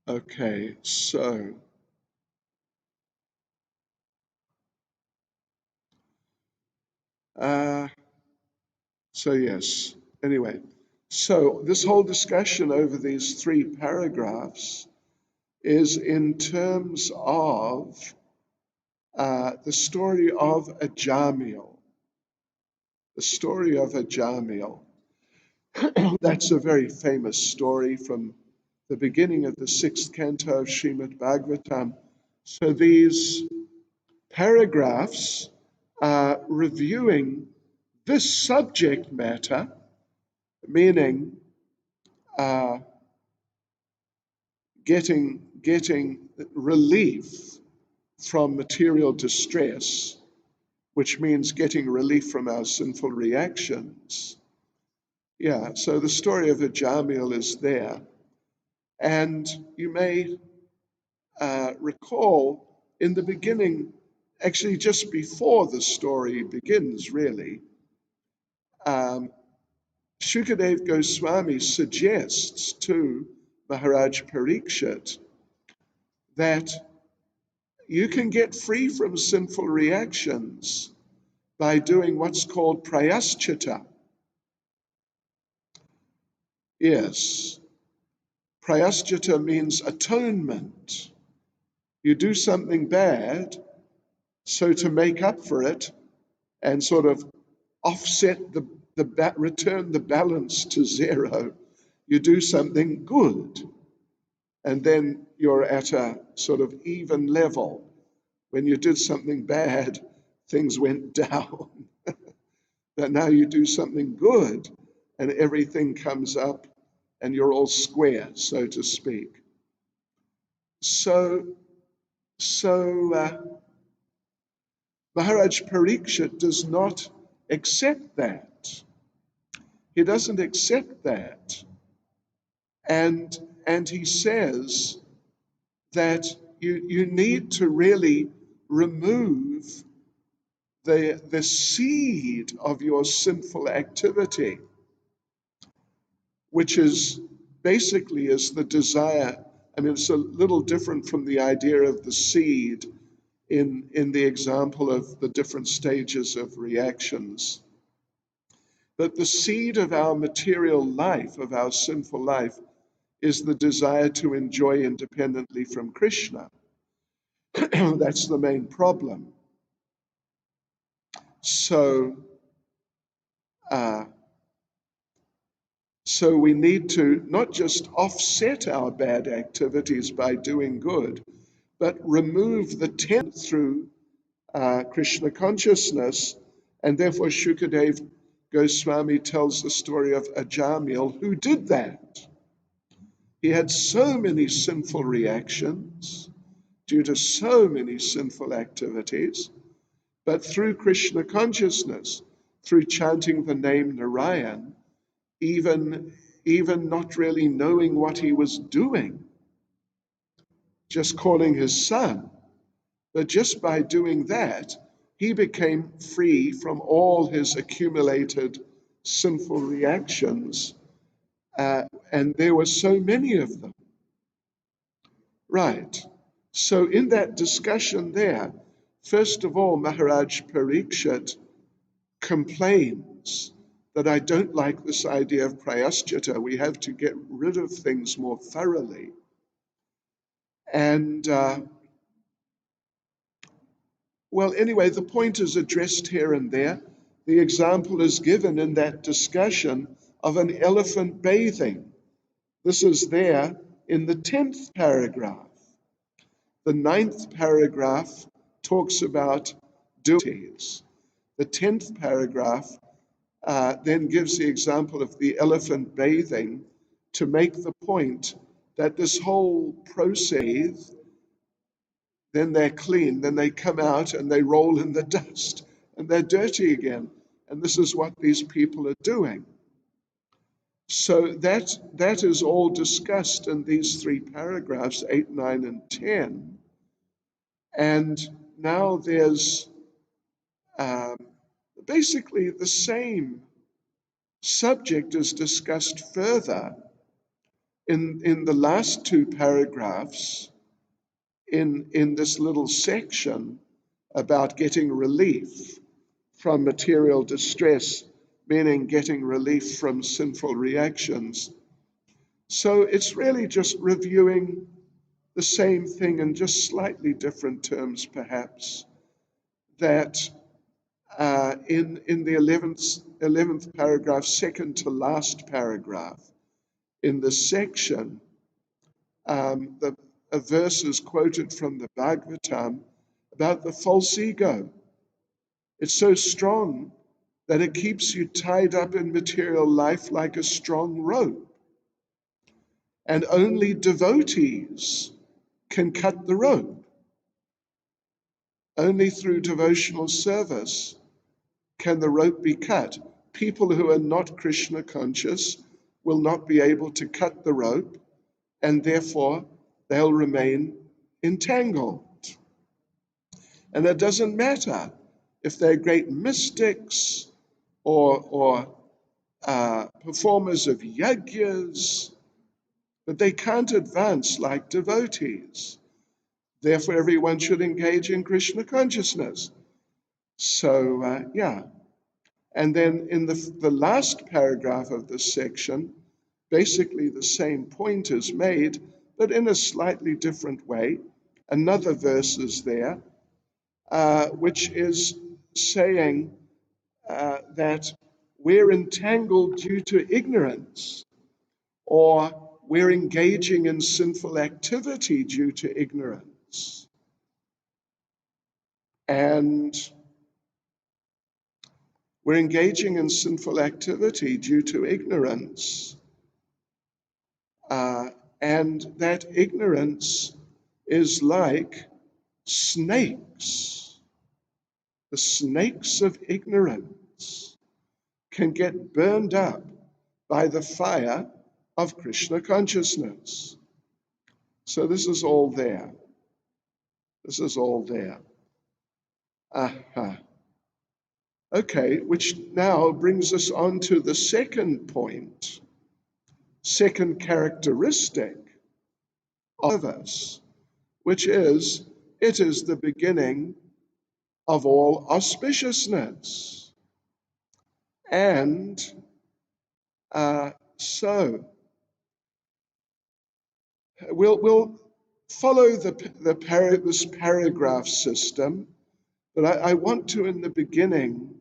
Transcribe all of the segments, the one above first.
Okay, uh, so yes. Anyway, so this whole discussion over these three paragraphs is in terms of the story of Ajamil. The story of Ajamil. That's a very famous story from the beginning of the sixth canto of Srimad Bhagavatam. So these paragraphs are reviewing this subject matter, meaning uh, getting relief from material distress, which means getting relief from our sinful reactions. Yeah, so the story of Ajamil is there. And you may recall in the beginning, actually just before the story begins, really, um, Shukadev Goswami suggests to Maharaj Parikshit that you can get free from sinful reactions by doing what's called prayaschita. Yes, prayaschita means atonement. You do something bad, so to make up for it and sort of offset return the balance to zero, you do something good. And then you're at a sort of even level. When you did something bad, things went down. But now you do something good and everything comes up and you're all square, so to speak. So, so Maharaj Parikshit does not accept that. He doesn't accept that. And he says that you need to really remove the seed of your sinful activity, which is basically is the desire. I mean, it's a little different from the idea of the seed in the example of the different stages of reactions. But the seed of our material life, of our sinful life, is the desire to enjoy independently from Krishna. That's the main problem. So, uh, so we need to not just offset our bad activities by doing good, but remove the tent through Krishna consciousness. And therefore, Shukadev Goswami tells the story of Ajamil, who did that. He had so many sinful reactions due to so many sinful activities, but through Krishna consciousness, through chanting the name Narayan, even not really knowing what he was doing, just calling his son. But just by doing that, he became free from all his accumulated sinful reactions. And there were so many of them. Right. So in that discussion there, first of all, Maharaj Parikshit complains that I don't like this idea of prayaschita. We have to get rid of things more thoroughly. And well, anyway, the point is addressed here and there. The example is given in that discussion of an elephant bathing. This is there in the 10th paragraph. The 9th paragraph talks about duties. The 10th paragraph then gives the example of the elephant bathing to make the point that this whole process, then they're clean, then they come out and they roll in the dust and they're dirty again. And this is what these people are doing. So that is all discussed in these three paragraphs, 8, 9, and 10. And now there's basically the same subject is discussed further in the last two paragraphs in this little section about getting relief from material distress, meaning getting relief from sinful reactions. So it's really just reviewing the same thing in just slightly different terms, perhaps, that in the 11th paragraph, second to last paragraph, in this section, a verse is quoted from the Bhagavatam about the false ego. It's so strong that it keeps you tied up in material life like a strong rope. And only devotees can cut the rope. Only through devotional service can the rope be cut. People who are not Krishna conscious will not be able to cut the rope, and therefore they'll remain entangled. And it doesn't matter if they're great mystics or performers of yajnas, but they can't advance like devotees. Therefore, everyone should engage in Krishna consciousness. So, yeah. And then in the last paragraph of this section, basically the same point is made, but in a slightly different way. Another verse is there, which is saying that we're entangled due to ignorance, or we're engaging in sinful activity due to ignorance. And we're engaging in sinful activity due to ignorance. And that ignorance is like snakes. The snakes of ignorance can get burned up by the fire of Krishna consciousness. So this is all there. This is all there. Aha. Okay, which now brings us on to the second point, second characteristic of us, which is, it is the beginning of all auspiciousness. And so we'll follow this paragraph system, but I want to in the beginning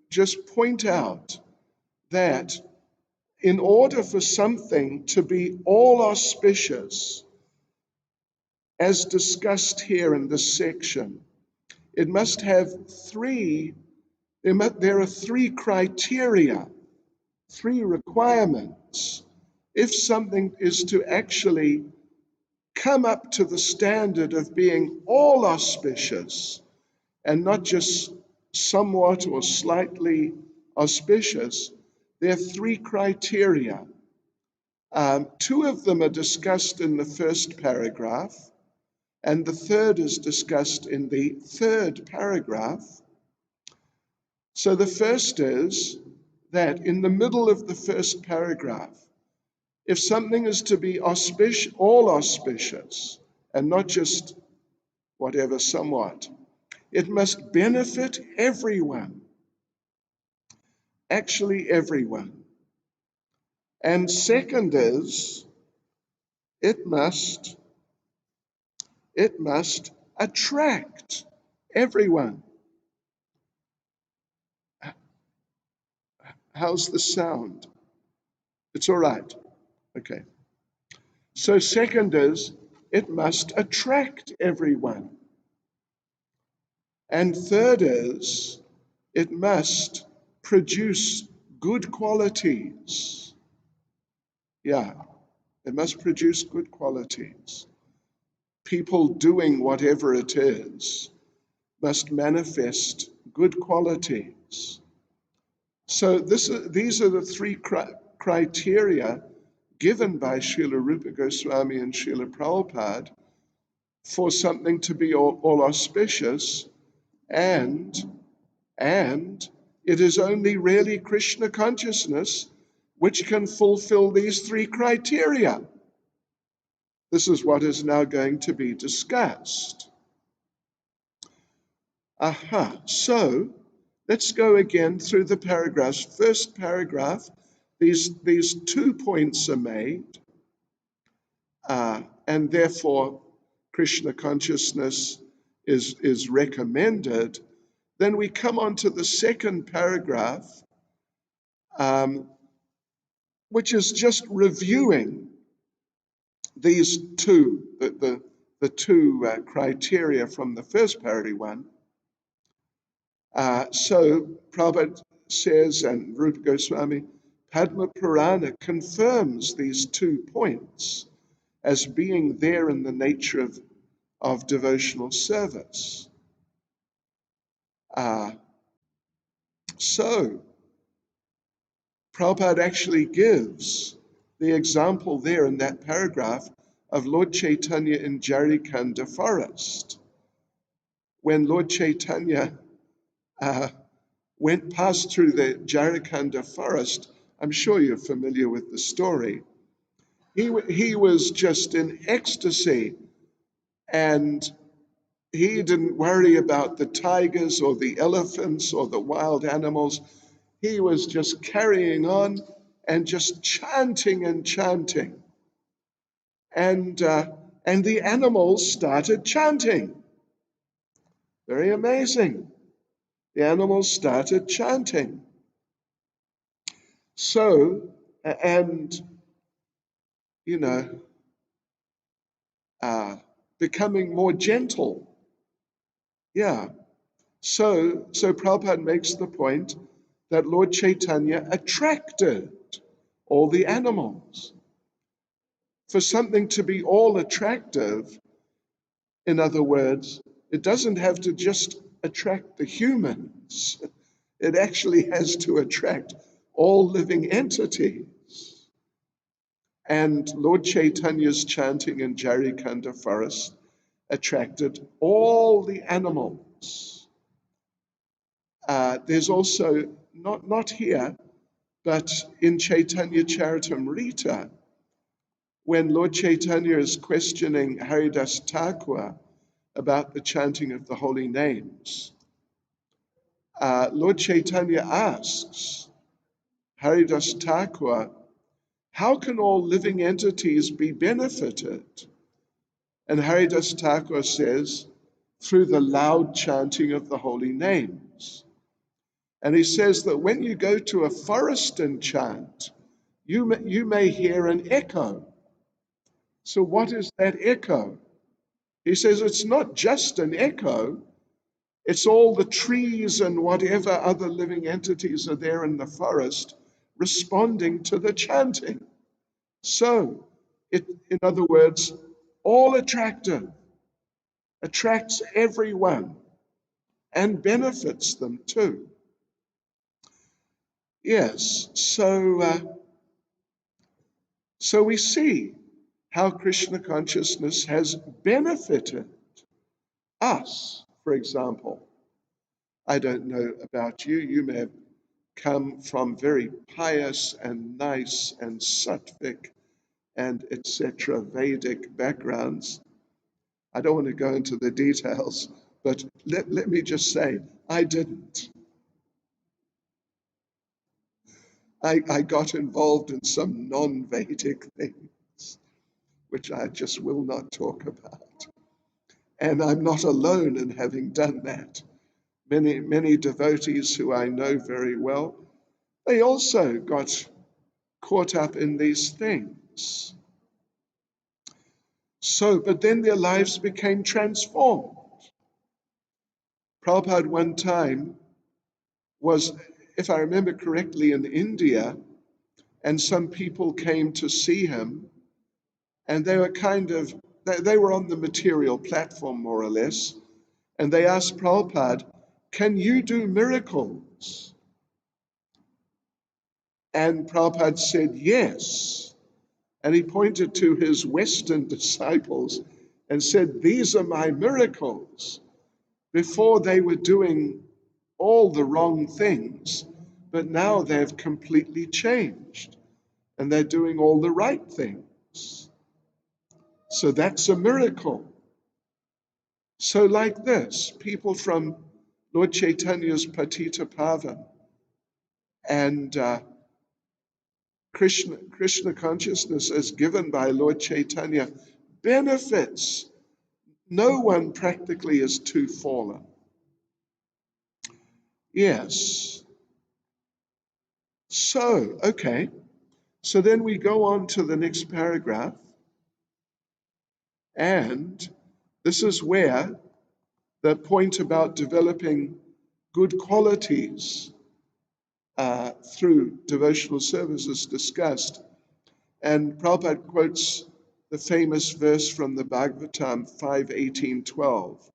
just point out that in order for something to be all auspicious, as discussed here in this section, it must have there are three criteria, three requirements. If something is to actually come up to the standard of being all auspicious and not just somewhat or slightly auspicious, there are three criteria. Two of them are discussed in the first paragraph, and the third is discussed in the third paragraph. So the first is that in the middle of the first paragraph, if something is to be all auspicious, and not just whatever, somewhat, it must benefit everyone, actually everyone. And second is, it must attract everyone. How's the sound? It's all right. Okay. So second is, it must attract everyone. And third is, it must produce good qualities. Yeah, it must produce good qualities. People doing whatever it is must manifest good qualities. So these are the three criteria given by Srila Rupa Goswami and Srila Prabhupada for something to be all auspicious, and It is only really Krishna consciousness which can fulfill these three criteria. This is what is now going to be discussed. So let's go again through the paragraphs. First paragraph, these 2 points are made, and therefore Krishna consciousness is recommended. Then we come on to the second paragraph, which is just reviewing these two, the two criteria from the first parity one. So Prabhupada says, and Rupa Goswami, Padma Purana confirms these 2 points as being there in the nature of devotional service. So Prabhupada actually gives the example there in that paragraph of Lord Chaitanya in Jarikanda forest. When Lord Chaitanya passed through the Jarikanda forest, I'm sure you're familiar with the story. He was just in ecstasy, and he didn't worry about the tigers or the elephants or the wild animals. He was just carrying on and just chanting and chanting. And the animals started chanting. Very amazing. The animals started chanting. So, and, becoming more gentle. Yeah. So Prabhupada makes the point that Lord Chaitanya attracted all the animals. For something to be all attractive, in other words, it doesn't have to just attract the humans. It actually has to attract all living entities. And Lord Chaitanya's chanting in Jarikanda forest attracted all the animals. There's also, not here, but in Chaitanya Charitamrita, when Lord Chaitanya is questioning Haridas Thakur about the chanting of the holy names, Lord Chaitanya asks Haridas Thakur, how can all living entities be benefited? And Haridas Thakur says, through the loud chanting of the holy names. And he says that when you go to a forest and chant, you may hear an echo. So what is that echo? He says it's not just an echo, it's all the trees and whatever other living entities are there in the forest responding to the chanting. So, in other words, all attractive, attracts everyone and benefits them too. Yes, so we see how Krishna consciousness has benefited us. For example, I don't know about you, you may have come from very pious and nice and sattvic and etc. Vedic backgrounds. I don't want to go into the details, but let me just say, I didn't. I got involved in some non-Vedic things, which I just will not talk about. And I'm not alone in having done that. Many devotees who I know very well, they also got caught up in these things. So, but then their lives became transformed. Prabhupada one time was, if I remember correctly, in India, and some people came to see him, and they were they were on the material platform, more or less, and they asked Prabhupada, can you do miracles? And Prabhupada said, yes. And he pointed to his Western disciples and said, these are my miracles. Before they were doing all the wrong things, but now they've completely changed and they're doing all the right things. So that's a miracle. So, like this, people from Lord Chaitanya's Patita Pavan and Krishna consciousness as given by Lord Chaitanya benefits. No one practically is too fallen. Yes. So, okay. So then we go on to the next paragraph, and this is where the point about developing good qualities through devotional service is discussed. And Prabhupada quotes the famous verse from the Bhagavatam 5:18-12.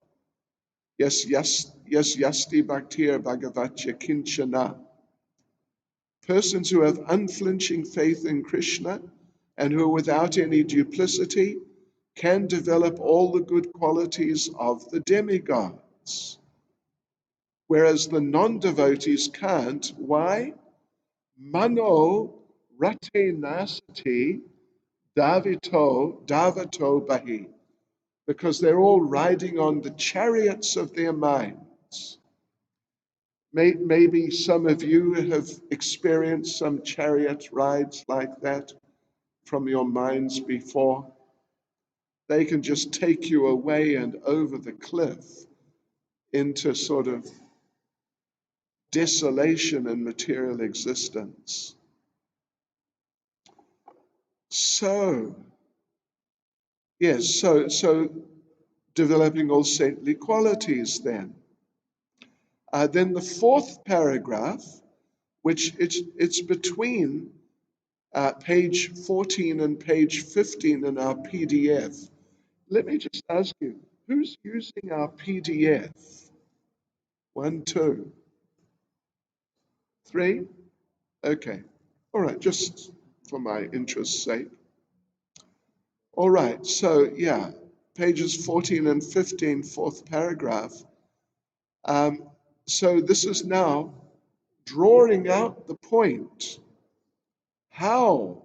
Yes, yasti bhaktir bhagavatya kinchana. Persons who have unflinching faith in Krishna and who are without any duplicity can develop all the good qualities of the demigods, whereas the non-devotees can't. Why? Mano rate nasati davito bahi, because they're all riding on the chariots of their minds. Maybe some of you have experienced some chariot rides like that from your minds before. They can just take you away and over the cliff into sort of desolation and material existence. So, yes, so developing all saintly qualities then. Then the fourth paragraph, which it's between page 14 and page 15 in our PDF. Let me just ask you, who's using our PDF? 1, 2, 3? Okay. All right, just for my interest's sake. All right, so yeah, pages 14 and 15, fourth paragraph. So this is now drawing out the point how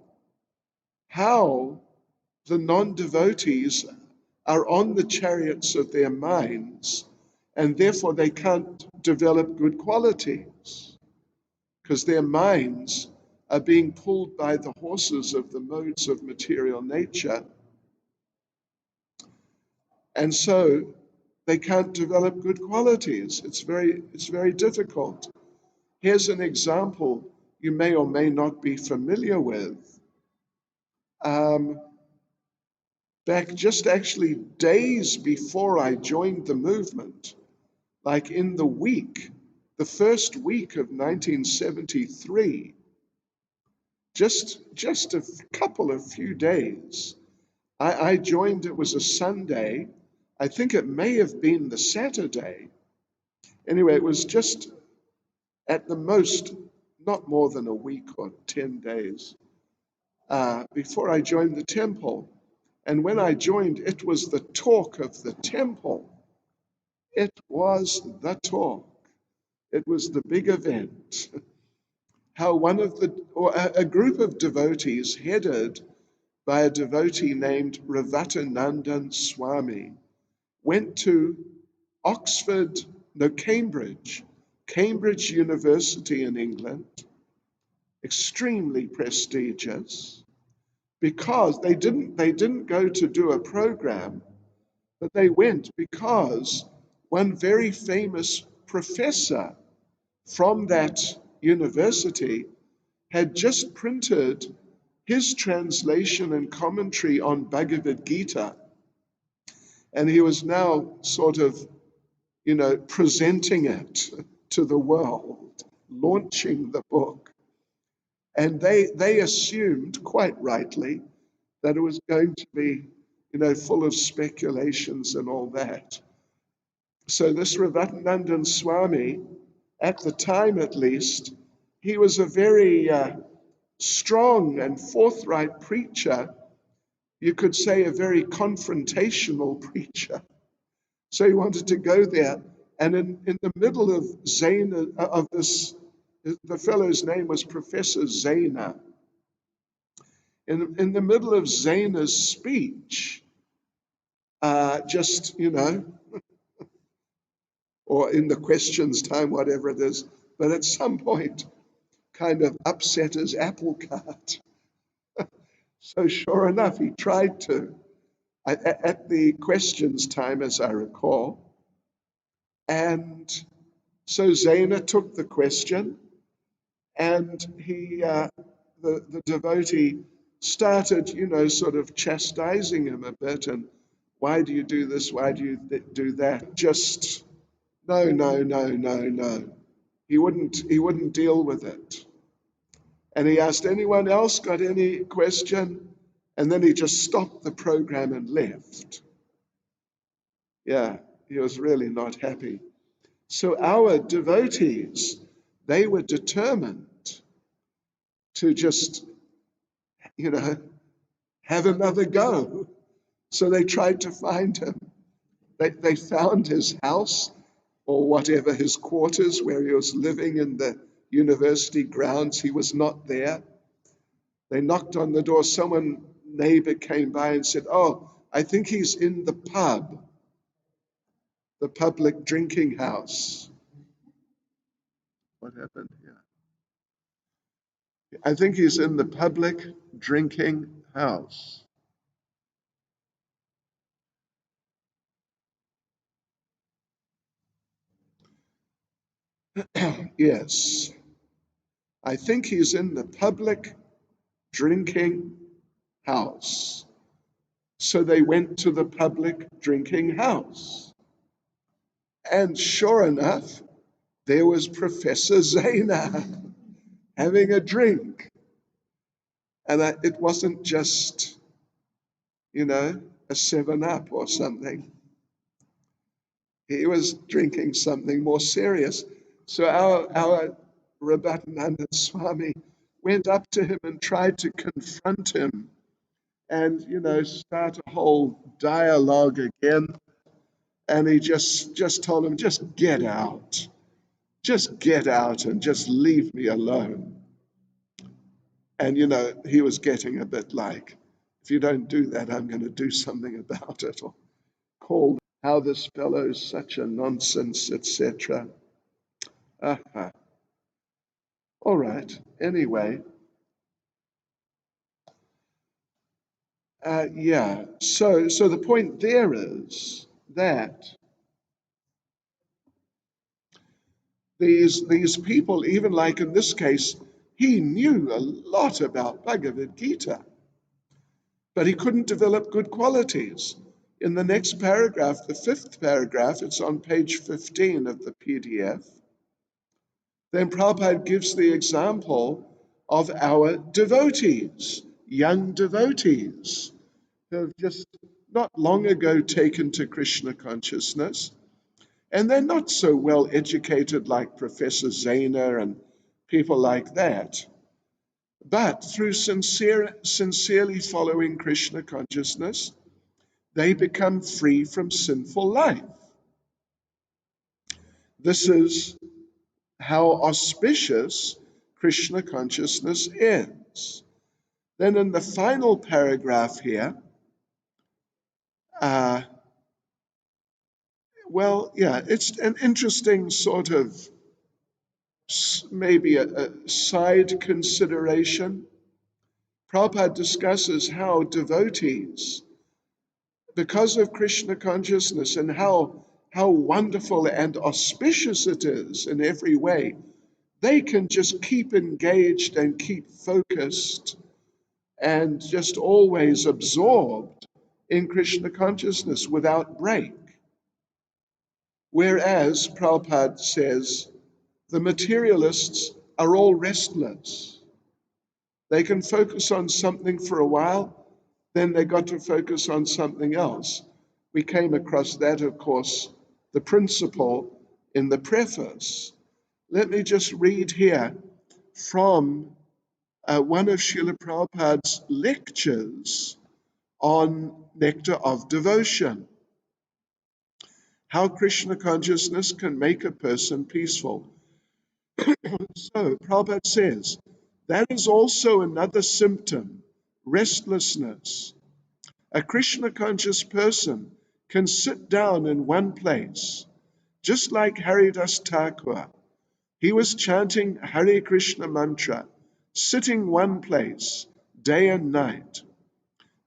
the non-devotees are on the chariots of their minds, and therefore they can't develop good qualities because their minds are being pulled by the horses of the modes of material nature, and so they can't develop good qualities. It's very difficult. Here's an example you may or may not be familiar with. Back just actually days before I joined the movement, like in the first week of 1973, just a couple of few days, I joined. It was a Sunday. I think it may have been the Saturday. Anyway, it was just at the most not more than a week or 10 days before I joined the temple. And when I joined, it was the talk of the temple. It was the talk. It was the big event. How a group of devotees headed by a devotee named Ravattanandan Swami went to Cambridge University in England, extremely prestigious, because they didn't go to do a program, but they went because one very famous professor from that university had just printed his translation and commentary on Bhagavad Gita, and he was now sort of, presenting it to the world, launching the book. And they assumed, quite rightly, that it was going to be, full of speculations and all that. So this Ravattanandan Swami, at the time at least, he was a very strong and forthright preacher. You could say a very confrontational preacher. So he wanted to go there And in the middle of Zaina, of this, the fellow's name was Professor Zaina. In the middle of Zaina's speech, just, or in the questions time, whatever it is, but at some point kind of upset his apple cart. So sure enough, he tried to, at the questions time, as I recall. And so Zaina took the question, and the devotee started, sort of chastising him a bit, and why do you do this? Why do you do that? Just no, no, no, no, no. He wouldn't deal with it. And he asked, anyone else got any question? And then he just stopped the program and left. Yeah, he was really not happy. So our devotees, they were determined to just, have another go. So they tried to find him. They found his house, or whatever, his quarters where he was living in the university grounds. He was not there. They knocked on the door. Someone, neighbor, came by and said, oh, I think he's in the pub, the public drinking house. What happened here? I think he's in the public drinking house. Yes, I think he's in the public drinking house. So they went to the public drinking house. And sure enough, there was Professor Zaina having a drink. And it wasn't just, a 7-Up or something. He was drinking something more serious. So our Rabbatananda Swami went up to him and tried to confront him and, start a whole dialogue again. And he just told him, just get out. Just get out and just leave me alone. And, he was getting a bit like, if you don't do that, I'm going to do something about it. Or called how this fellow is such a nonsense, etc. Uh-huh. All right. Anyway, yeah. So the point there is that these people, even like in this case, he knew a lot about Bhagavad Gita, but he couldn't develop good qualities. In the next paragraph, the 5th paragraph, it's on page 15 of the PDF, then Prabhupada gives the example of our devotees, young devotees, who have just not long ago taken to Krishna consciousness, and they're not so well educated like Professor Zaina and people like that. But through sincerely following Krishna consciousness, they become free from sinful life. This is how auspicious Krishna consciousness is. Then in the final paragraph here, it's an interesting sort of maybe a side consideration. Prabhupada discusses how devotees, because of Krishna consciousness and how wonderful and auspicious it is in every way, they can just keep engaged and keep focused and just always absorbed in Krishna consciousness without break. Whereas, Prabhupada says, the materialists are all restless. They can focus on something for a while, then they got to focus on something else. We came across that, of course, the principle in the preface. Let me just read here from one of Srila Prabhupada's lectures on Nectar of Devotion. how Krishna consciousness can make a person peaceful. So, Prabhupada says, that is also another symptom, restlessness. A Krishna conscious person can sit down in one place, just like Haridas Thakur. He was chanting Hare Krishna mantra, sitting one place, day and night.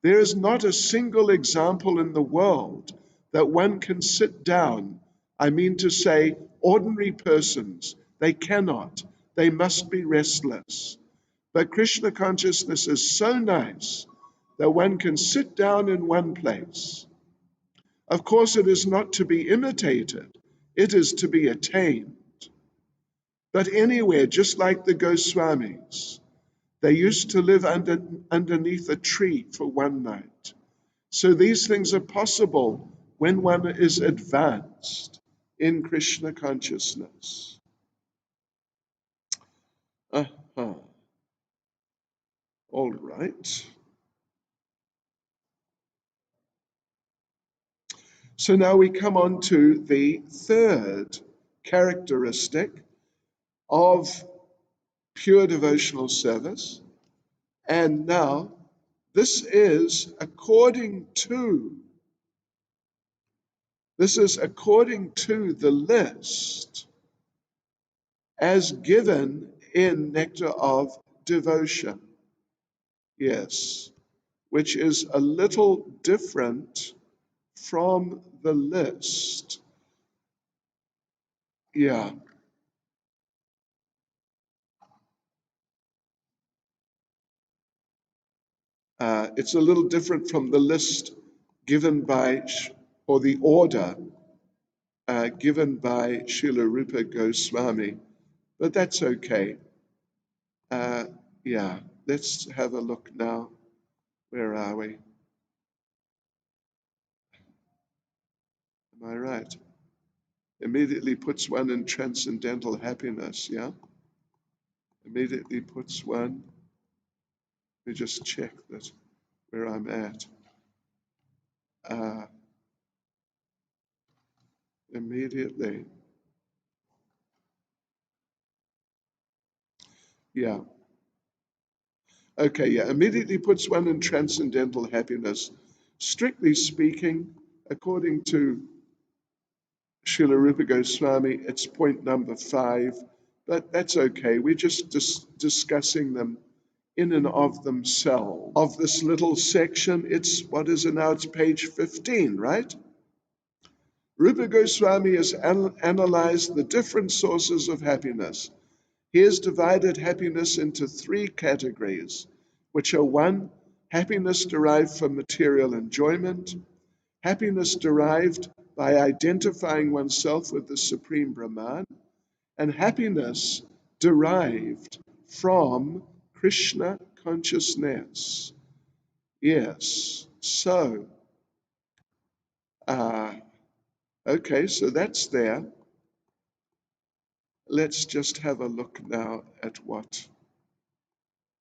There is not a single example in the world that one can sit down. I mean to say, ordinary persons, they cannot. They must be restless. But Krishna consciousness is so nice that one can sit down in one place. Of course, it is not to be imitated, it is to be attained. But anywhere, just like the Goswamis, they used to live underneath a tree for one night. So these things are possible when one is advanced in Krishna consciousness. Uh-huh. All right. So now we come on to the third characteristic of pure devotional service. And now this is according to the list as given in Nectar of Devotion. Yes, which is a little different from the list. Yeah. It's a little different from the list given by, or the order given by Srila Rupa Goswami, but that's okay. Yeah, let's have a look now. Where are we? Am I right? Immediately puts one in transcendental happiness, yeah? Immediately puts one. Let me just check that where I'm at. Immediately. Yeah. Okay, yeah. Immediately puts one in transcendental happiness. Strictly speaking, according to Srila Rupa Goswami, it's point number 5, but that's okay. We're just discussing them in and of themselves. Of this little section, it's, what is it now? It's page 15, right? Rupa Goswami has analyzed the different sources of happiness. He has divided happiness into 3 categories, which are 1, happiness derived from material enjoyment, happiness derived by identifying oneself with the Supreme Brahman, and happiness derived from Krishna consciousness. Yes, so, okay, so that's there. Let's just have a look now at what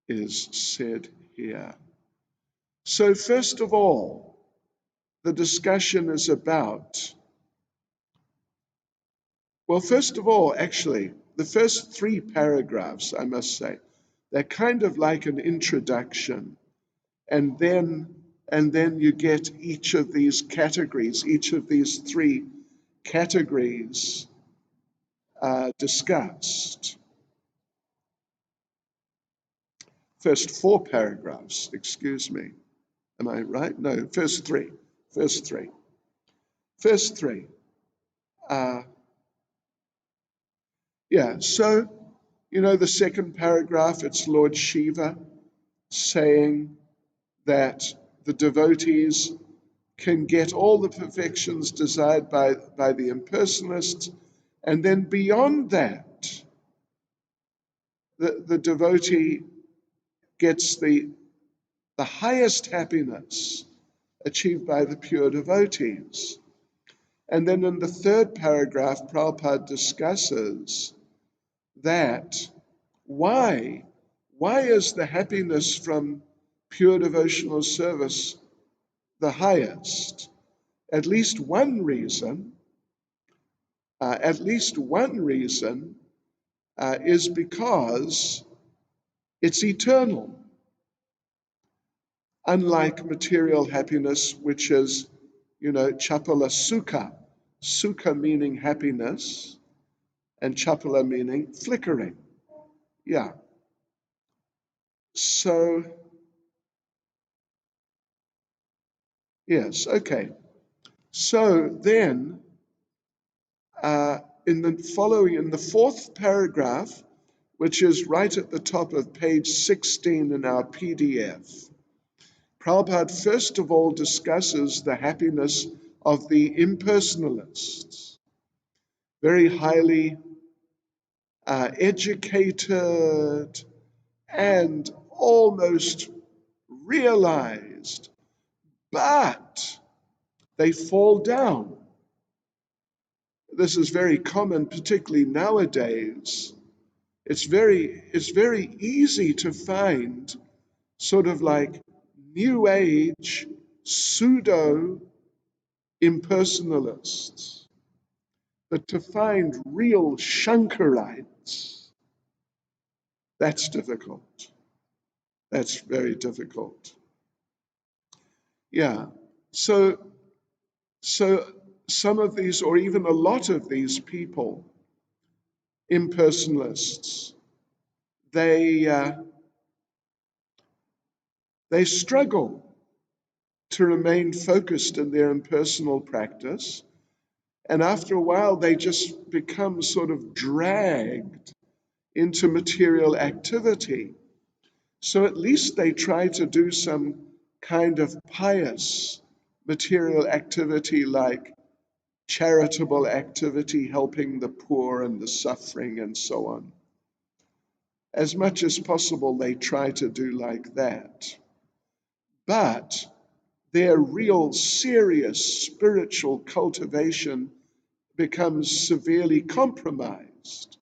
is said here. So first of all, the discussion is about, well, first of all, actually, the first 3 paragraphs, I must say, they're kind of like an introduction, and then you get each of these categories, each of these 3 categories discussed. First 4 paragraphs, excuse me. Am I right? No, first 3. First 3. First 3. Yeah, so, the second paragraph, it's Lord Shiva saying that the devotees can get all the perfections desired by the impersonalists, and then beyond that, the devotee gets the highest happiness achieved by the pure devotees. And then in the third paragraph, Prabhupada discusses that why is the happiness from pure devotional service the highest? At least one reason At least one reason is because it's eternal. Unlike material happiness, which is, chapala sukha, sukha meaning happiness, and chapala meaning flickering. Yeah. So, yes, okay. So then, in the fourth paragraph, which is right at the top of page 16 in our PDF, Prabhupada first of all discusses the happiness of the impersonalists, very highly educated and almost realized, but they fall down. This is very common, particularly nowadays. It's very easy to find sort of like New Age pseudo impersonalists. But to find real Shankarites, that's difficult. That's very difficult. Yeah. So some of these, or even a lot of these people, impersonalists, they struggle to remain focused in their impersonal practice. And after a while, they just become sort of dragged into material activity. So at least they try to do some kind of pious material activity, like charitable activity, helping the poor and the suffering and so on. As much as possible, they try to do like that. But their real serious spiritual cultivation becomes severely compromised,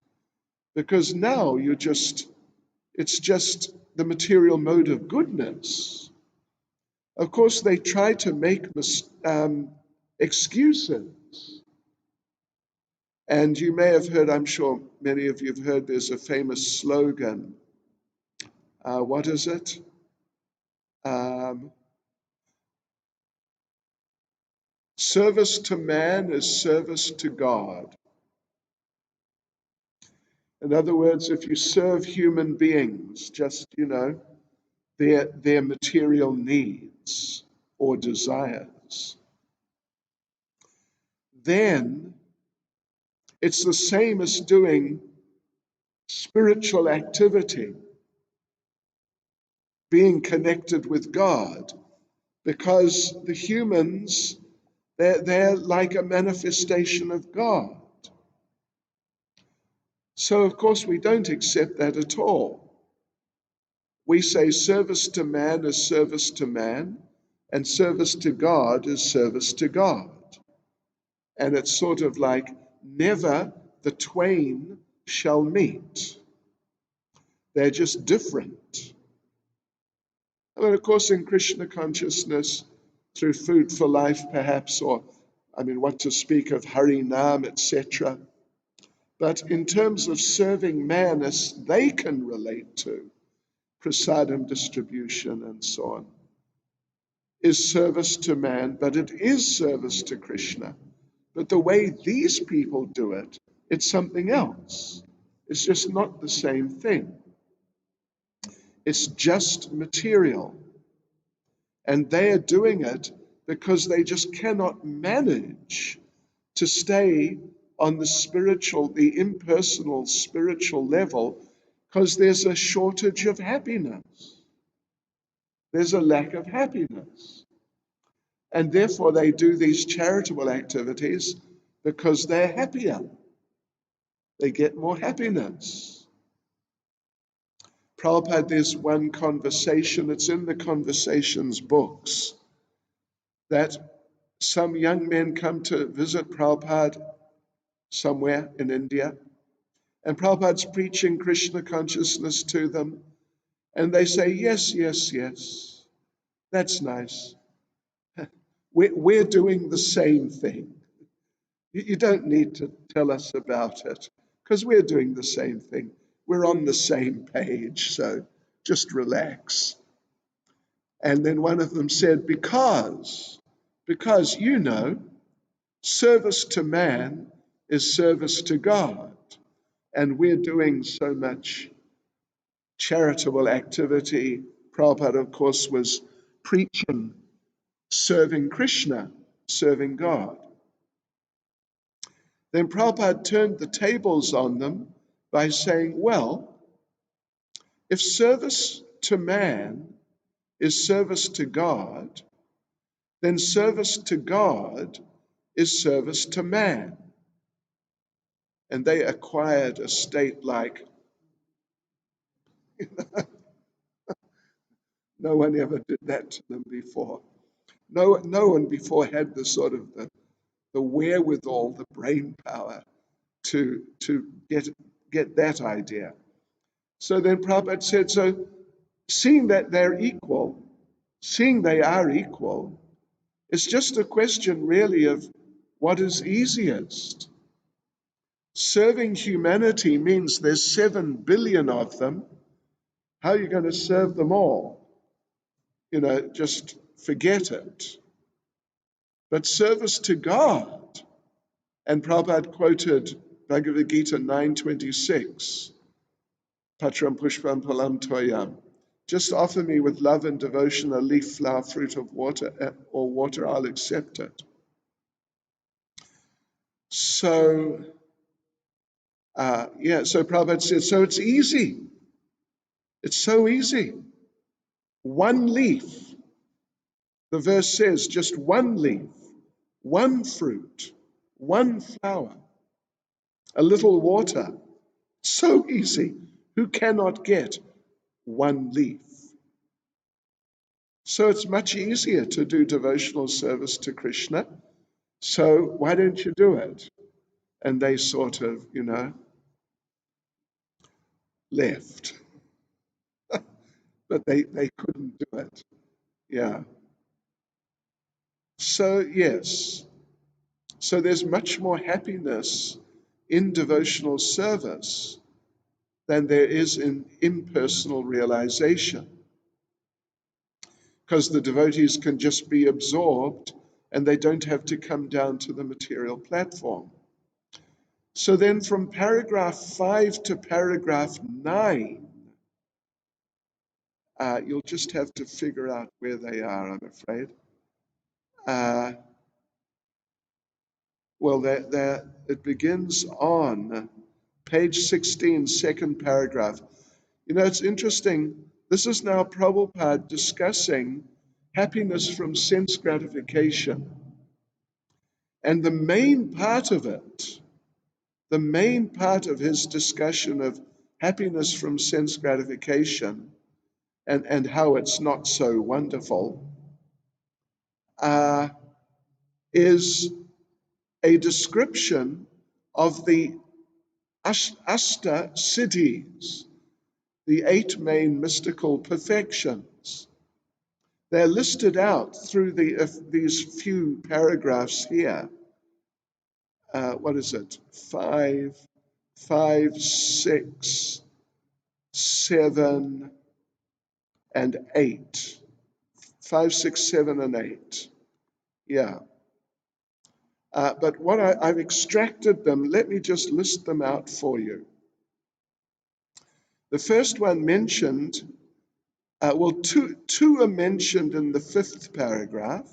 because now it's just the material mode of goodness. Of course, they try to make excuses. And you may have heard, I'm sure many of you have heard, there's a famous slogan. What is it? Service to man is service to God. In other words, if you serve human beings, just, their material needs or desires, then it's the same as doing spiritual activity, being connected with God, because the humans, they're like a manifestation of God. So, of course, we don't accept that at all. We say service to man is service to man, and service to God is service to God. And it's sort of like never the twain shall meet. They're just different. I mean, of course, in Krishna consciousness, through food for life, perhaps, or what to speak of Harinam, etc. But in terms of serving man as they can relate to, prasadam distribution and so on, is service to man, but it is service to Krishna. But the way these people do it, it's something else. It's just not the same thing. It's just material. And they are doing it because they just cannot manage to stay on the impersonal spiritual level, because there's a shortage of happiness. There's a lack of happiness. And therefore they do these charitable activities because they're happier. They get more happiness. Prabhupada, there's one conversation, it's in the Conversations books, that some young men come to visit Prabhupada somewhere in India, and Prabhupada's preaching Krishna consciousness to them, and they say, yes, yes, yes, that's nice. We're doing the same thing. You don't need to tell us about it because we're doing the same thing. We're on the same page, so just relax. And then one of them said, because service to man is service to God. And we're doing so much charitable activity. Prabhupada, of course, was preaching, serving Krishna, serving God. Then Prabhupada turned the tables on them by saying, well, if service to man is service to God, then service to God is service to man. And they acquired a state like no one ever did that to them before. No one before had the sort of the wherewithal, the brain power to get that idea. So then Prabhupada said, so seeing that they're equal, seeing they are equal, it's just a question really of what is easiest. Serving humanity means there's 7 billion of them. How are you going to serve them all? Just forget it. But service to God, and Prabhupada quoted Bhagavad Gita 9:26, Patram Pushpam Palam Toyam. Just offer me with love and devotion a leaf, flower, fruit of water, or water, I'll accept it. So, so Prabhupada said, so it's easy. It's so easy. One leaf. The verse says just one leaf, one fruit, one flower, a little water. So easy. Who cannot get one leaf? So it's much easier to do devotional service to Krishna. So why don't you do it? And they sort of, left. But they couldn't do it. Yeah. So, yes. So there's much more happiness in devotional service than there is in impersonal realization. Because the devotees can just be absorbed and they don't have to come down to the material platform. So then from paragraph 5 to paragraph 9, you'll just have to figure out where they are, I'm afraid. It begins on page 16, second paragraph. It's interesting. This is now Prabhupada discussing happiness from sense gratification. And the main part of his discussion of happiness from sense gratification and how it's not so wonderful is a description of the Ashta Siddhis, the 8 main mystical perfections. They're listed out through these few paragraphs here. What is it? 5, 6, 7, and 8. 5, 6, 7, and 8. Yeah. But what I've extracted them, let me just list them out for you. The first one mentioned, two are mentioned in the 5th paragraph,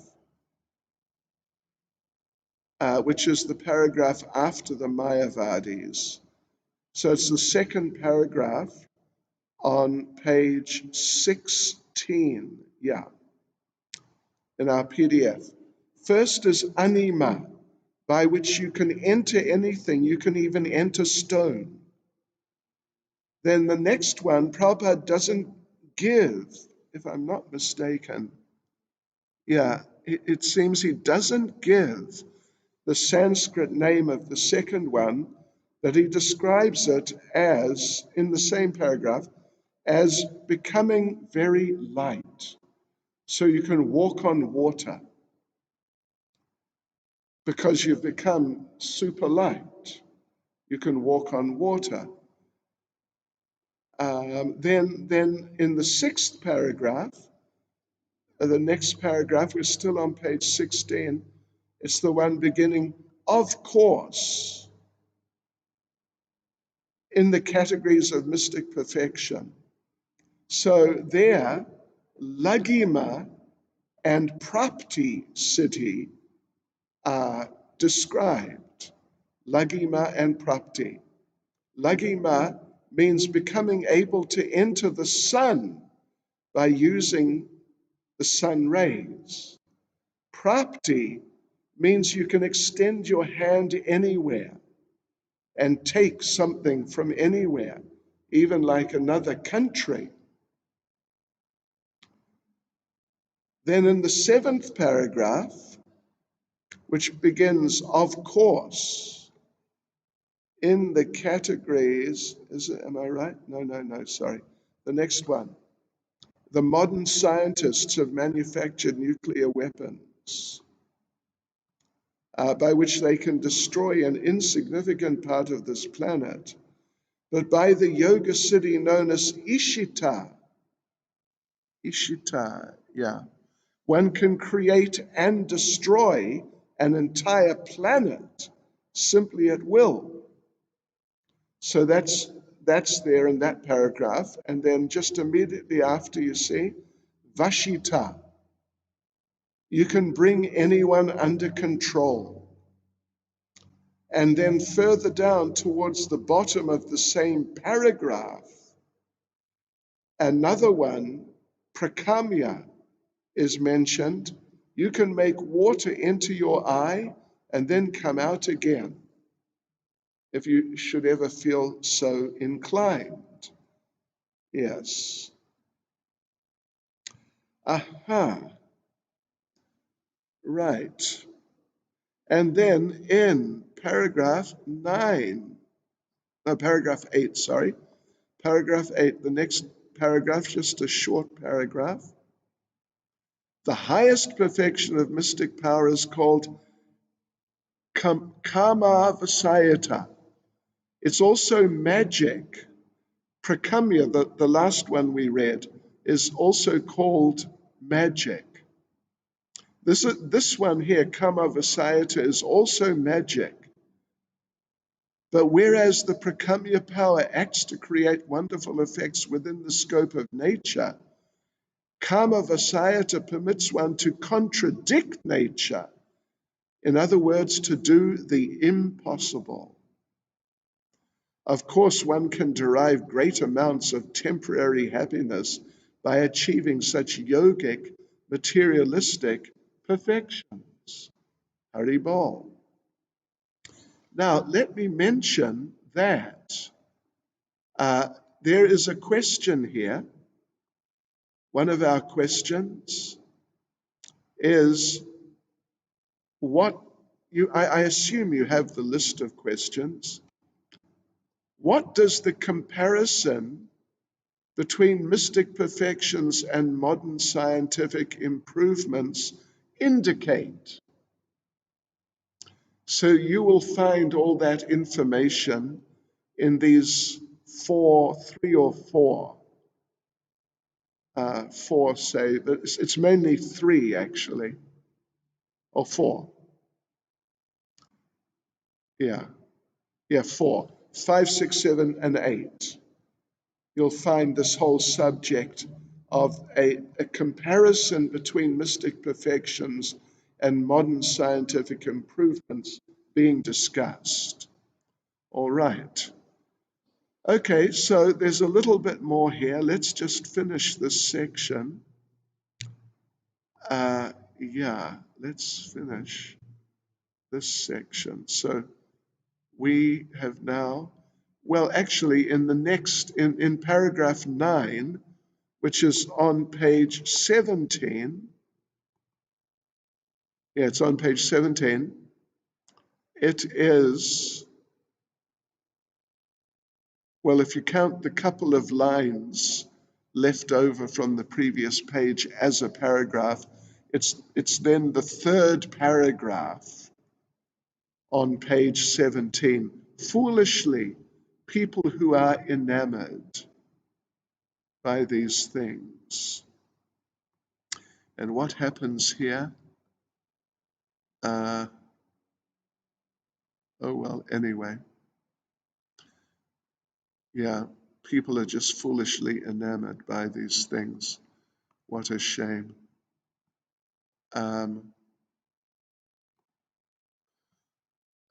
which is the paragraph after the Mayavadis. So it's the 2nd paragraph on page 16, in our PDF. First is anima, by which you can enter anything, you can even enter stone. Then the next one, Prabhupada doesn't give, if I'm not mistaken, it seems he doesn't give the Sanskrit name of the second one, but he describes it as, in the same paragraph, as becoming very light. So you can walk on water. because you've become super light. You can walk on water. Then in the sixth paragraph, the next paragraph, we're still on page 16. It's the one beginning, of course, in the categories of mystic perfection. So there, Lagima and Prapti Siddhi are described. Lagima and Prapti. Lagima means becoming able to enter the sun by using the sun rays. Prapti means you can extend your hand anywhere and take something from anywhere, even like another country. Then in the seventh paragraph, which begins, of course, in the categories, am I right? No, sorry. The next one. The modern scientists have manufactured nuclear weapons by which they can destroy an insignificant part of this planet. But by the yoga siddhi known as Ishita, one can create and destroy an entire planet simply at will. So that's there in that paragraph. And then just immediately after, you see, Vashita. You can bring anyone under control. And then further down towards the bottom of the same paragraph, another one, Prakamya, is mentioned. You can make water into your eye and then come out again, if you should ever feel so inclined. Yes. Aha. Right. And then in paragraph 8, sorry. Paragraph 8, the next paragraph, just a short paragraph. The highest perfection of mystic power is called Kama Vasayata. It's also magic. Prakamya, the last one we read, is also called magic. This one here, Kama Vasayata, is also magic. But whereas the Prakamya power acts to create wonderful effects within the scope of nature, Kama Vasayata permits one to contradict nature. In other words, to do the impossible. Of course, one can derive great amounts of temporary happiness by achieving such yogic, materialistic perfections. Haribol. Now, let me mention that there is a question here. One of our questions is I assume you have the list of questions. What does the comparison between mystic perfections and modern scientific improvements indicate? So you will find all that information in these three or four, say, it's mainly three actually, or four. Four, 5, 6, 7, and 8. You'll find this whole subject of a comparison between mystic perfections and modern scientific improvements being discussed. All right. Okay, so there's a little bit more here. Let's just finish this section. Let's finish this section. So we have now, well, actually, in paragraph 9, which is on page 17. Yeah, it's on page 17. It is, well, if you count the couple of lines left over from the previous page as a paragraph, it's then the third paragraph on page 17. Foolishly, people who are enamored by these things. And what happens here? Oh, well, anyway. Yeah, people are just foolishly enamored by these things. What a shame.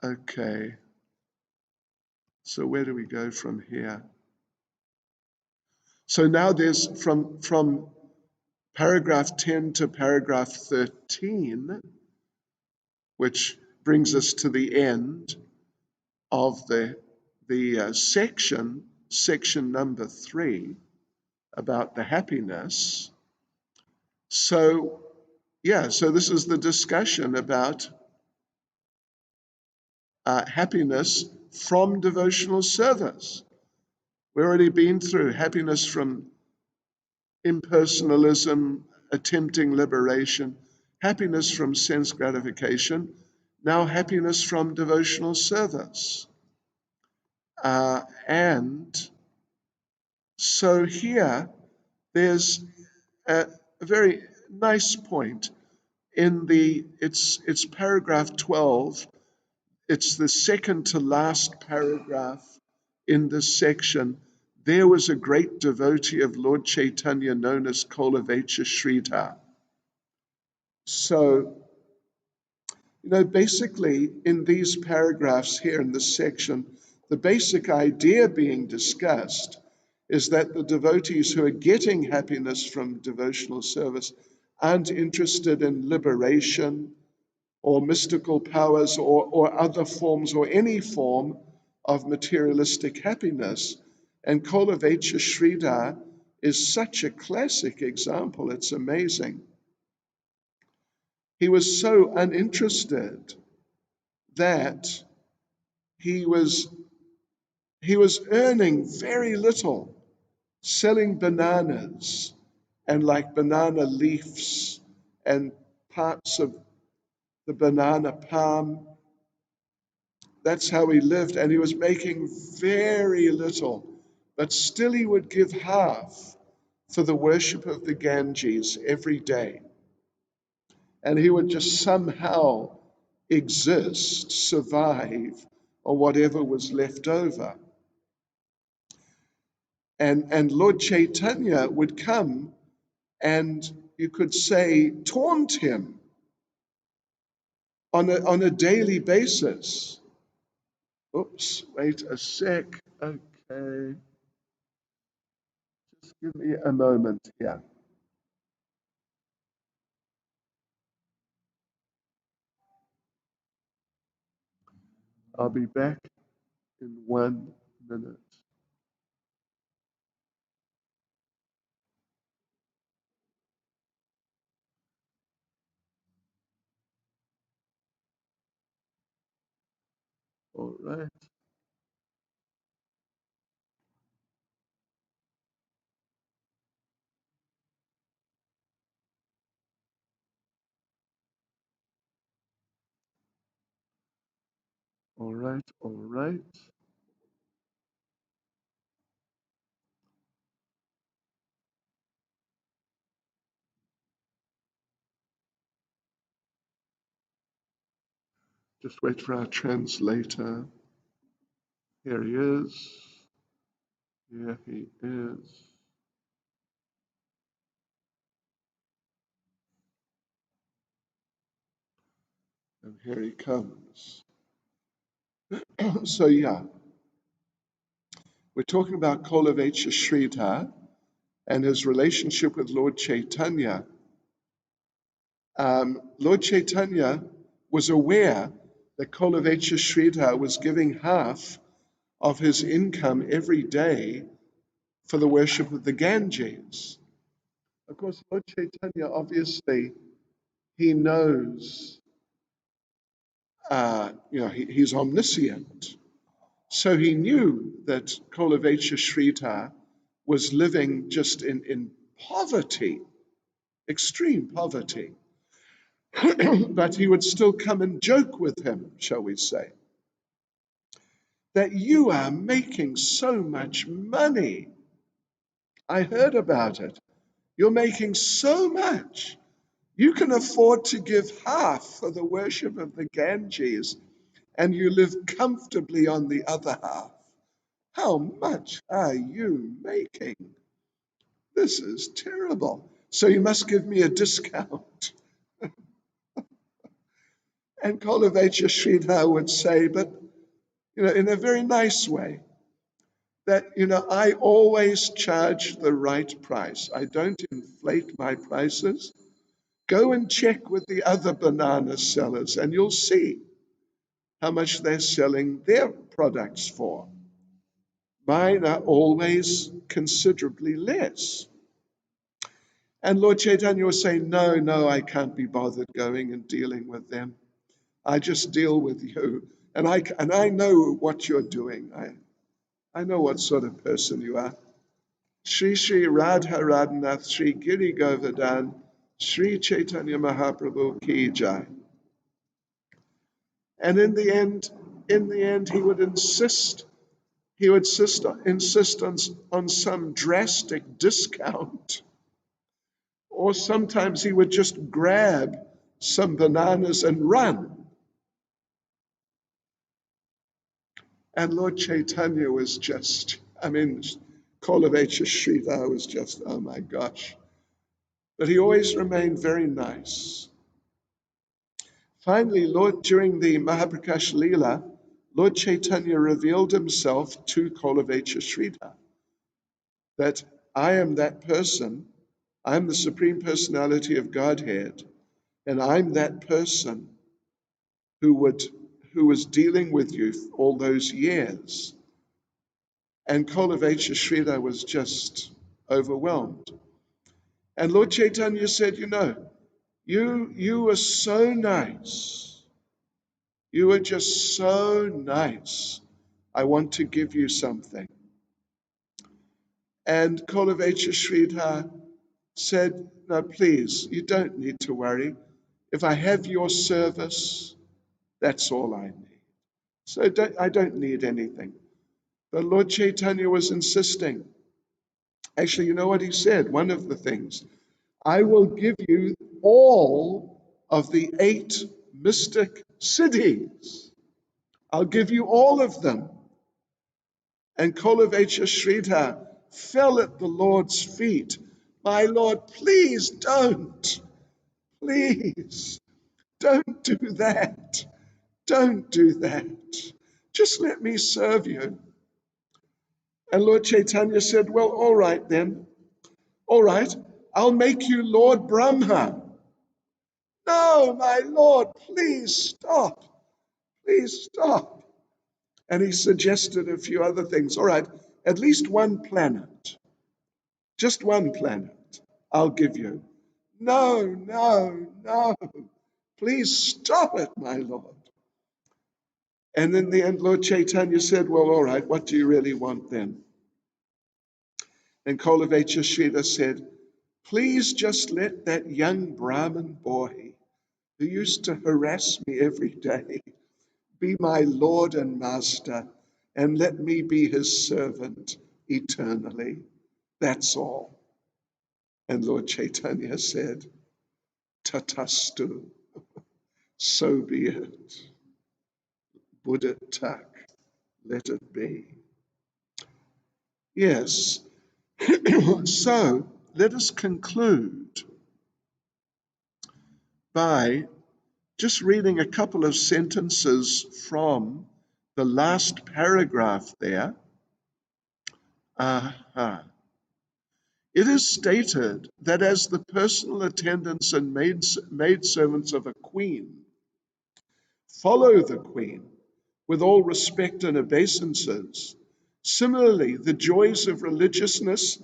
Okay, so where do we go from here? So now there's from paragraph 10 to paragraph 13, which brings us to the end of the section number 3 about the happiness. So so this is the discussion about happiness from devotional service. We've already been through happiness from impersonalism, attempting liberation, happiness from sense gratification, now happiness from devotional service. And so here, there's a very nice point in it's paragraph 12. It's the second to last paragraph in this section. There was a great devotee of Lord Chaitanya known as Kolavecha Sridhar. So, basically in these paragraphs here in this section, the basic idea being discussed is that the devotees who are getting happiness from devotional service aren't interested in liberation or mystical powers or other forms or any form of materialistic happiness. And Kolavecha Sridhar is such a classic example. It's amazing. He was so uninterested that he was earning very little selling bananas and like banana leaves and parts of the banana palm. That's how he lived, and he was making very little, but still he would give half for the worship of the Ganges every day. And he would just somehow exist, survive, or whatever was left over. And Lord Chaitanya would come and, you could say, taunt him on a daily basis. Oops, wait a sec. Okay. Just give me a moment here. I'll be back in 1 minute. All right. All right. All right. Just wait for our translator. Here he is. Here he is. And here he comes. So, we're talking about Kolavecha Sridhar and his relationship with Lord Chaitanya. Lord Chaitanya was aware that Kolavecha Sridhar was giving half of his income every day for the worship of the Ganges. Of course, Lord Chaitanya, obviously, he knows, he's omniscient. So he knew that Kolavecha Sridhar was living just in poverty, extreme poverty. but he would still come and joke with him, shall we say, that you are making so much money. I heard about it. You're making so much. You can afford to give half for the worship of the Ganges, and you live comfortably on the other half. How much are you making? This is terrible. So you must give me a discount. And Koloveccia Sridhar would say, but in a very nice way, that I always charge the right price. I don't inflate my prices. Go and check with the other banana sellers, and you'll see how much they're selling their products for. Mine are always considerably less. And Lord Chaitanya was saying, no, I can't be bothered going and dealing with them. I just deal with you. And I know what you're doing. I know what sort of person you are. Shri Shri Radha Radhanath Shri Giri Govardhan Shri Chaitanya Mahaprabhu Ki Jai. And in the end, he would insist on some drastic discount. Or sometimes he would just grab some bananas and run. And Lord Chaitanya was just, Koloveccia Sridhar was just, oh my gosh. But he always remained very nice. Finally, during the Mahaprakash Leela, Lord Chaitanya revealed himself to Koloveccia Sridhar, that I am that person, I'm the Supreme Personality of Godhead, and I'm that person who was dealing with you all those years. And Koloveccia Sridhar was just overwhelmed. And Lord Chaitanya said, you were so nice. You were just so nice. I want to give you something. And Koloveccia Sridhar said, no, please, you don't need to worry. If I have your service, that's all I need. So I don't need anything. But Lord Chaitanya was insisting. Actually, you know what he said? One of the things, I will give you all of the 8 mystic cities. I'll give you all of them. And Koloveccia Sridhar fell at the Lord's feet. My Lord, please don't. Please don't do that. Don't do that. Just let me serve you. And Lord Chaitanya said, well, all right then. All right, I'll make you Lord Brahma. No, my Lord, please stop. Please stop. And he suggested a few other things. All right, at least one planet. Just one planet I'll give you. No. Please stop it, my Lord. And in the end, Lord Chaitanya said, well, all right, what do you really want then? And Koloveccia Sridhar said, please just let that young Brahmin boy who used to harass me every day be my Lord and Master, and let me be his servant eternally. That's all. And Lord Chaitanya said, Tatastu, so be it. Buddha tak, let it be. Yes. So let us conclude by just reading a couple of sentences from the last paragraph there. It is stated that as the personal attendants and maidservants of a queen, follow the queen with all respect and obeisances. Similarly, the joys of religiousness,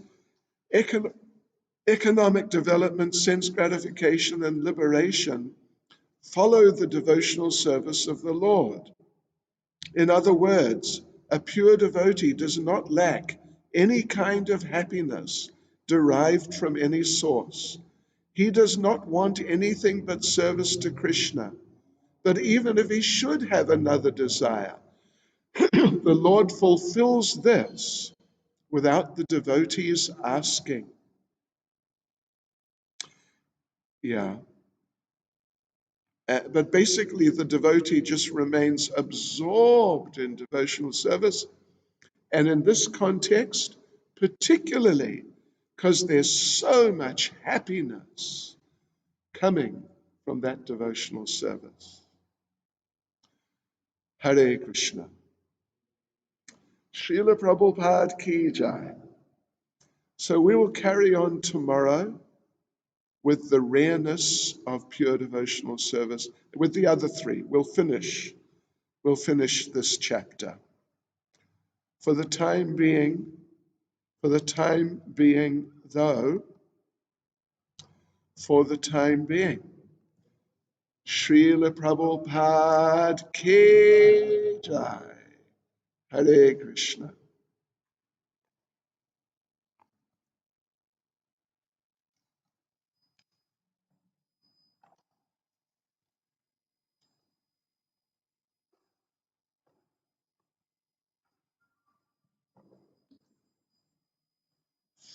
economic development, sense gratification, and liberation follow the devotional service of the Lord. In other words, a pure devotee does not lack any kind of happiness derived from any source. He does not want anything but service to Krishna. But even if he should have another desire, the Lord fulfills this without the devotees asking. Yeah. But basically, the devotee just remains absorbed in devotional service. And in this context, particularly because there's so much happiness coming from that devotional service. Hare Krishna. Srila Prabhupada Ki Jai. So we will carry on tomorrow with the rareness of pure devotional service. With the other three, we'll finish this chapter. For the time being, though, Srila Prabhupada Ki Jai. Hare Krishna.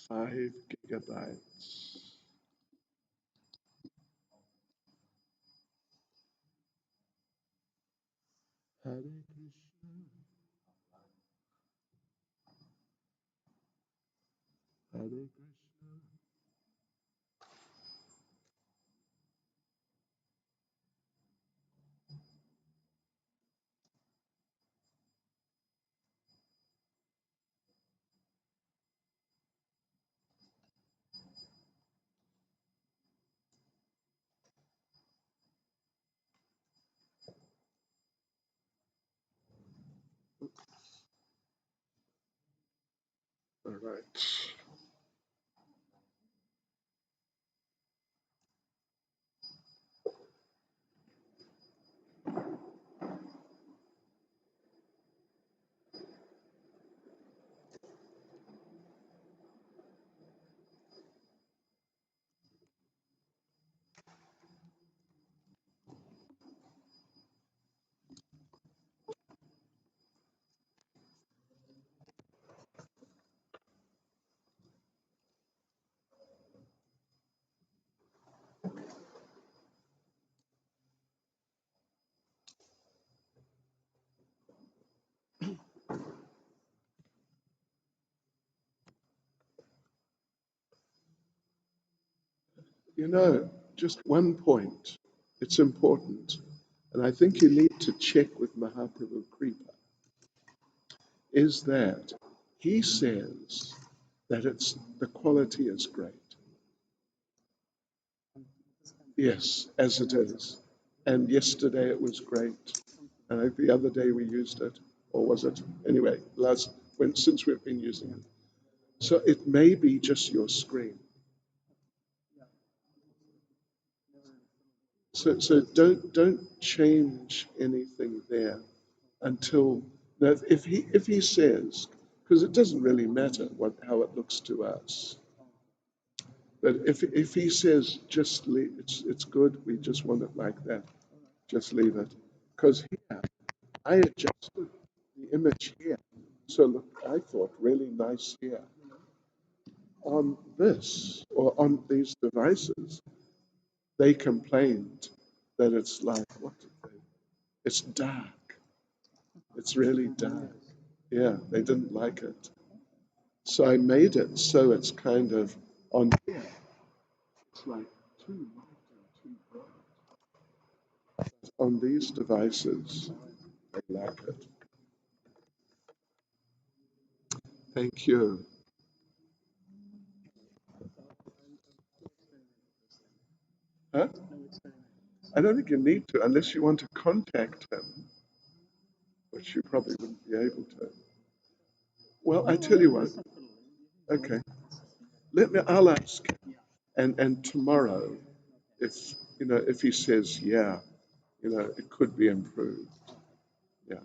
Five gigabytes. Hare Krishna. Hare Krishna. All right. You know, just one point. It's important. And I think you need to check with Mahaprabhu Kripa. Is that he says that the quality is great. Yes, as it is. And yesterday it was great. And I think the other day we used it, or was it? Anyway, since we've been using it. So it may be just your screen. So don't change anything there until now. If he says, because it doesn't really matter how it looks to us. But if he says just leave, it's good. We just want it like that. Just leave it. Because here I adjusted the image here. So look, I thought really nice here. On this or on these devices, they complained that it's like it's dark. It's really dark. Yeah, they didn't like it. So I made it so it's kind of on here. It's like too light and too bright. On these devices, I like it. Thank you. Huh? I don't think you need to unless you want to contact him, which you probably wouldn't be able to. Well, I tell you what. Okay. I'll ask him. And tomorrow, if he says, yeah, it could be improved. Yeah.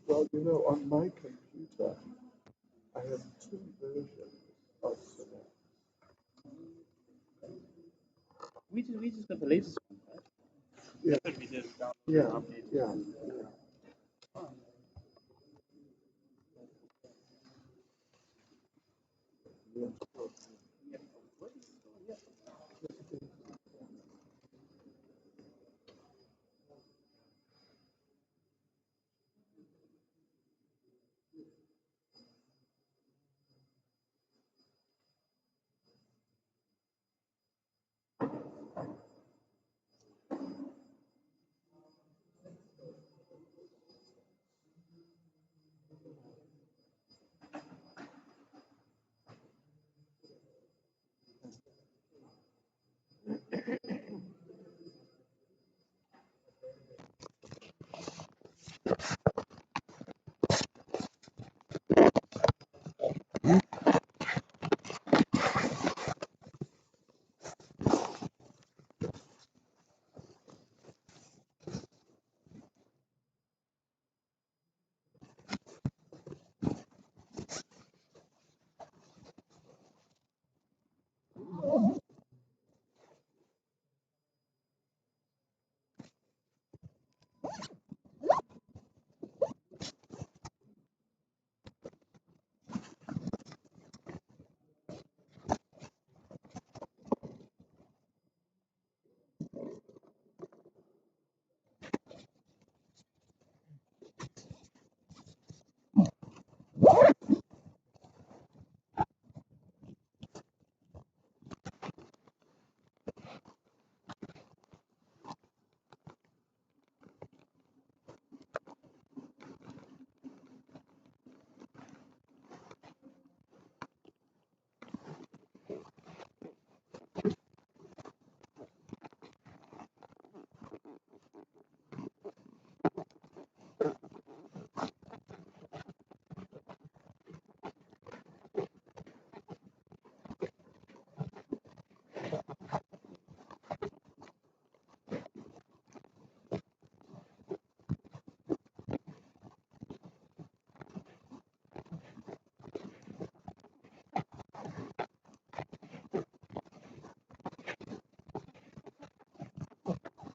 Well, you know, on my computer, I have two versions of Synapse. We just got the latest one, right? Yeah. I thought we just downloaded Yeah, and updated. yeah. Oh.